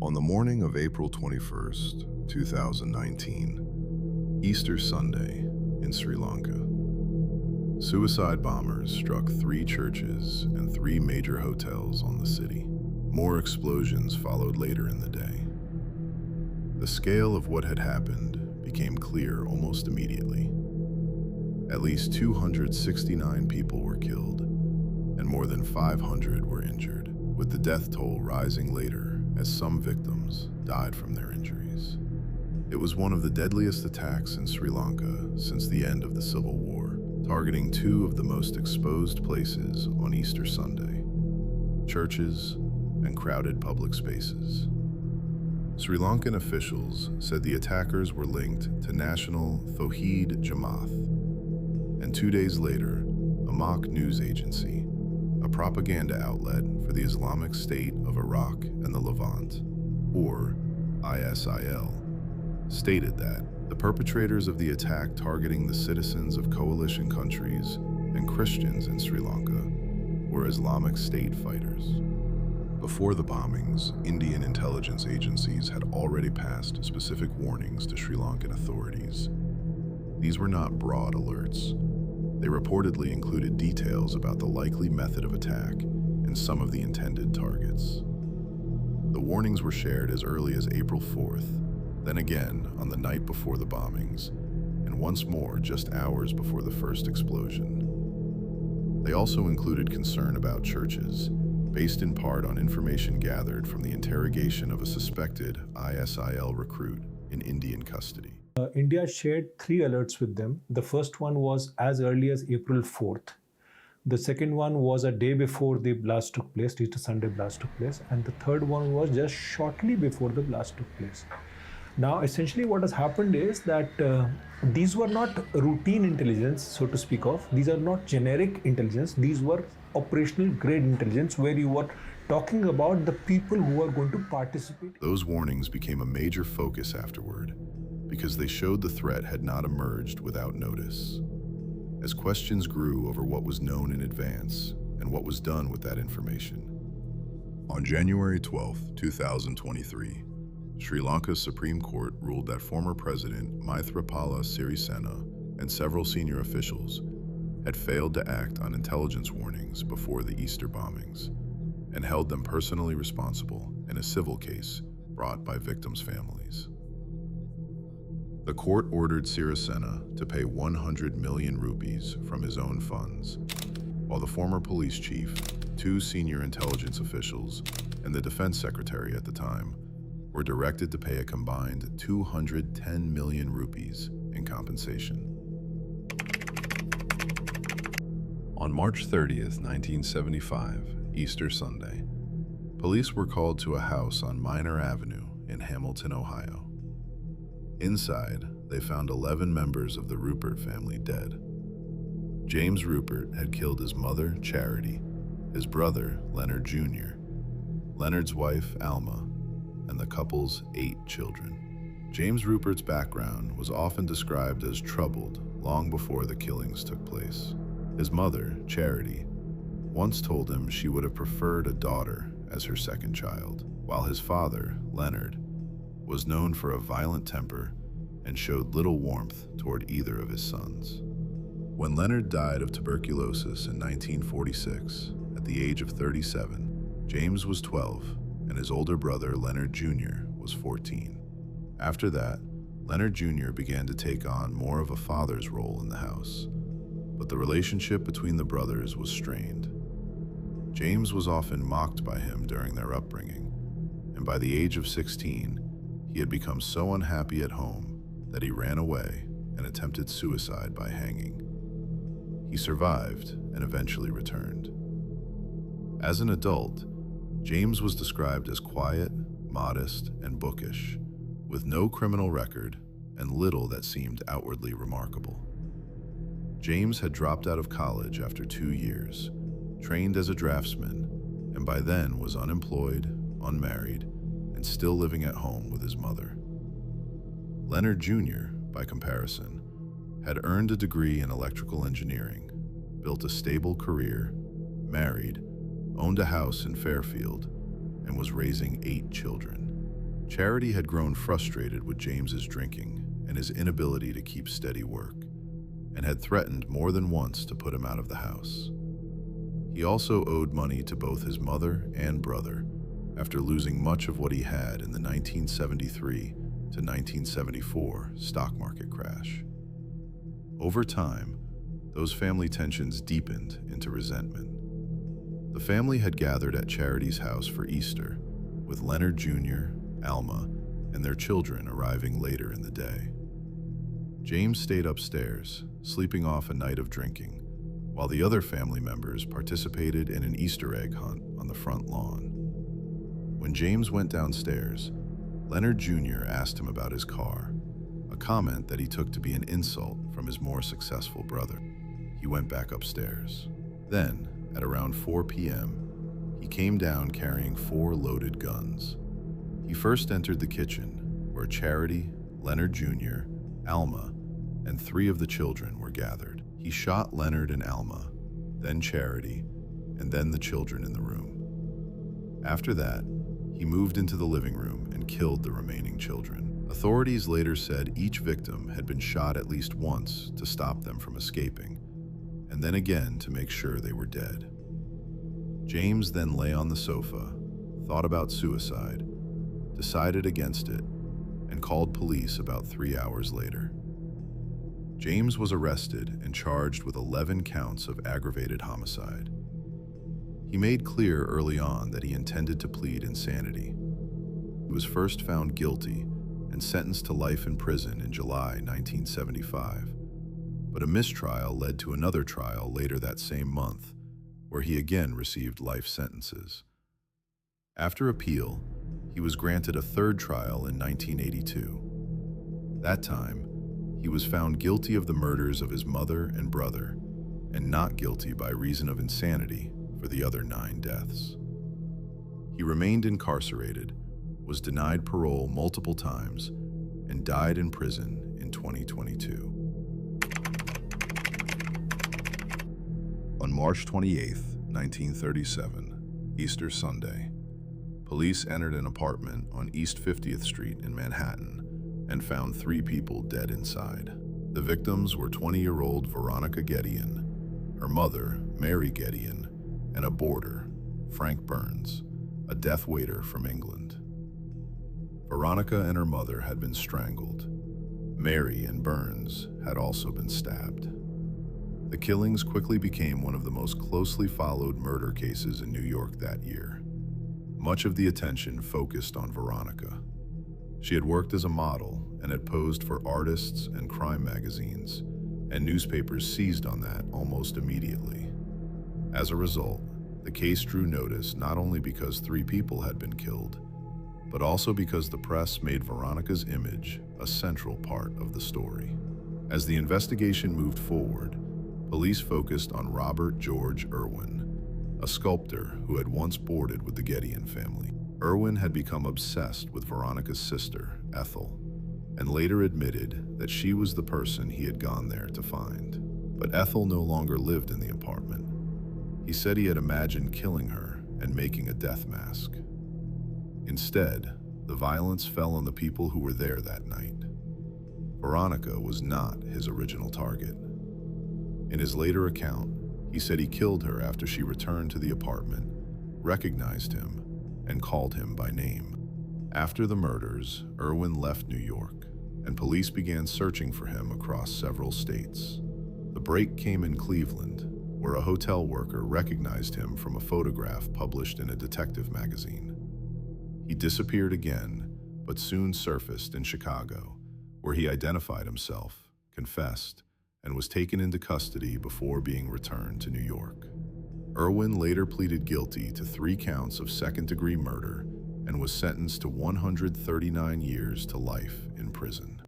On the morning of April 21st, 2019, Easter Sunday in Sri Lanka, suicide bombers struck 3 churches and 3 major hotels on the city. More explosions followed later in the day. The scale of what had happened became clear almost immediately. At least 269 people were killed, and more than 500 were injured, with the death toll rising later as some victims died from their injuries. It was one of the deadliest attacks in Sri Lanka since the end of the Civil War, targeting 2 of the most exposed places on Easter Sunday: churches and crowded public spaces. Sri Lankan officials said the attackers were linked to National Tawhid Jamaat, and 2 days later, a mock news agency, a propaganda outlet for the Islamic State of Iraq and the Levant, or ISIL, stated that the perpetrators of the attack targeting the citizens of coalition countries and Christians in Sri Lanka were Islamic State fighters. Before the bombings, Indian intelligence agencies had already passed specific warnings to Sri Lankan authorities. These were not broad alerts. They reportedly included details about the likely method of attack and some of the intended targets. The warnings were shared as early as April 4th, then again on the night before the bombings, and once more just hours before the first explosion. They also included concern about churches, based in part on information gathered from the interrogation of a suspected ISIL recruit in Indian custody. India shared 3 alerts with them. The first one was as early as April 4th. The second one was a day before the blast took place, Easter Sunday blast took place. And the third one was just shortly before the blast took place. Now, essentially what has happened is that these were not routine intelligence, so to speak of. These are not generic intelligence. These were operational grade intelligence where you were talking about the people who are going to participate. Those warnings became a major focus afterward, because they showed the threat had not emerged without notice. As questions grew over what was known in advance and what was done with that information. On January 12, 2023, Sri Lanka's Supreme Court ruled that former President Maithripala Sirisena and several senior officials had failed to act on intelligence warnings before the Easter bombings and held them personally responsible in a civil case brought by victims' families. The court ordered Sirisena to pay 100 million rupees from his own funds, while the former police chief, 2 senior intelligence officials, and the defense secretary at the time were directed to pay a combined 210 million rupees in compensation. On March 30th, 1975, Easter Sunday, police were called to a house on Minor Avenue in Hamilton, Ohio. Inside, they found 11 members of the Ruppert family dead. James Ruppert had killed his mother, Charity, his brother, Leonard Jr., Leonard's wife, Alma, and the couple's 8 children. James Ruppert's background was often described as troubled long before the killings took place. His mother, Charity, once told him she would have preferred a daughter as her second child, while his father, Leonard, was known for a violent temper and showed little warmth toward either of his sons. When Leonard died of tuberculosis in 1946, at the age of 37, James was 12, and his older brother, Leonard Jr., was 14. After that, Leonard Jr. began to take on more of a father's role in the house, but the relationship between the brothers was strained. James was often mocked by him during their upbringing, and by the age of 16, he had become so unhappy at home that he ran away and attempted suicide by hanging. He survived and eventually returned. As an adult, James was described as quiet, modest, and bookish, with no criminal record and little that seemed outwardly remarkable. James had dropped out of college after 2 years, trained as a draftsman, and by then was unemployed, unmarried, and still living at home with his mother. Leonard Jr., by comparison, had earned a degree in electrical engineering, built a stable career, married, owned a house in Fairfield, and was raising 8 children. Charity had grown frustrated with James's drinking and his inability to keep steady work, and had threatened more than once to put him out of the house. He also owed money to both his mother and brother after losing much of what he had in the 1973 to 1974 stock market crash. Over time, those family tensions deepened into resentment. The family had gathered at Charity's house for Easter, with Leonard Jr., Alma, and their children arriving later in the day. James stayed upstairs, sleeping off a night of drinking, while the other family members participated in an Easter egg hunt on the front lawn. When James went downstairs, Leonard Jr. asked him about his car, a comment that he took to be an insult from his more successful brother. He went back upstairs. Then, at around 4 p.m., he came down carrying 4 loaded guns. He first entered the kitchen, where Charity, Leonard Jr., Alma, and 3 of the children were gathered. He shot Leonard and Alma, then Charity, and then the children in the room. After that, he moved into the living room and killed the remaining children. Authorities later said each victim had been shot at least once to stop them from escaping, and then again to make sure they were dead. James then lay on the sofa, thought about suicide, decided against it, and called police about 3 hours later. James was arrested and charged with 11 counts of aggravated homicide. He made clear early on that he intended to plead insanity. He was first found guilty and sentenced to life in prison in July 1975, but a mistrial led to another trial later that same month, where he again received life sentences. After appeal, he was granted a third trial in 1982. That time, he was found guilty of the murders of his mother and brother, and not guilty by reason of insanity for the other 9 deaths. He remained incarcerated, was denied parole multiple times, and died in prison in 2022. On March 28, 1937, Easter Sunday, police entered an apartment on East 50th Street in Manhattan and found 3 people dead inside. The victims were 20-year-old Veronica Gedeon, her mother, Mary Gedeon, and a boarder, Frank Burns, a death waiter from England. Veronica and her mother had been strangled. Mary and Burns had also been stabbed. The killings quickly became one of the most closely followed murder cases in New York that year. Much of the attention focused on Veronica. She had worked as a model and had posed for artists and crime magazines, and newspapers seized on that almost immediately. As a result, the case drew notice not only because 3 people had been killed, but also because the press made Veronica's image a central part of the story. As the investigation moved forward, police focused on Robert George Irwin, a sculptor who had once boarded with the Gedeon family. Irwin had become obsessed with Veronica's sister, Ethel, and later admitted that she was the person he had gone there to find. But Ethel no longer lived in the apartment. He said he had imagined killing her and making a death mask. Instead, the violence fell on the people who were there that night. Veronica was not his original target. In his later account, he said he killed her after she returned to the apartment, recognized him, and called him by name. After the murders, Irwin left New York, and police began searching for him across several states. The break came in Cleveland, where a hotel worker recognized him from a photograph published in a detective magazine. He disappeared again, but soon surfaced in Chicago, where he identified himself, confessed, and was taken into custody before being returned to New York. Irwin later pleaded guilty to 3 counts of second-degree murder and was sentenced to 139 years to life in prison.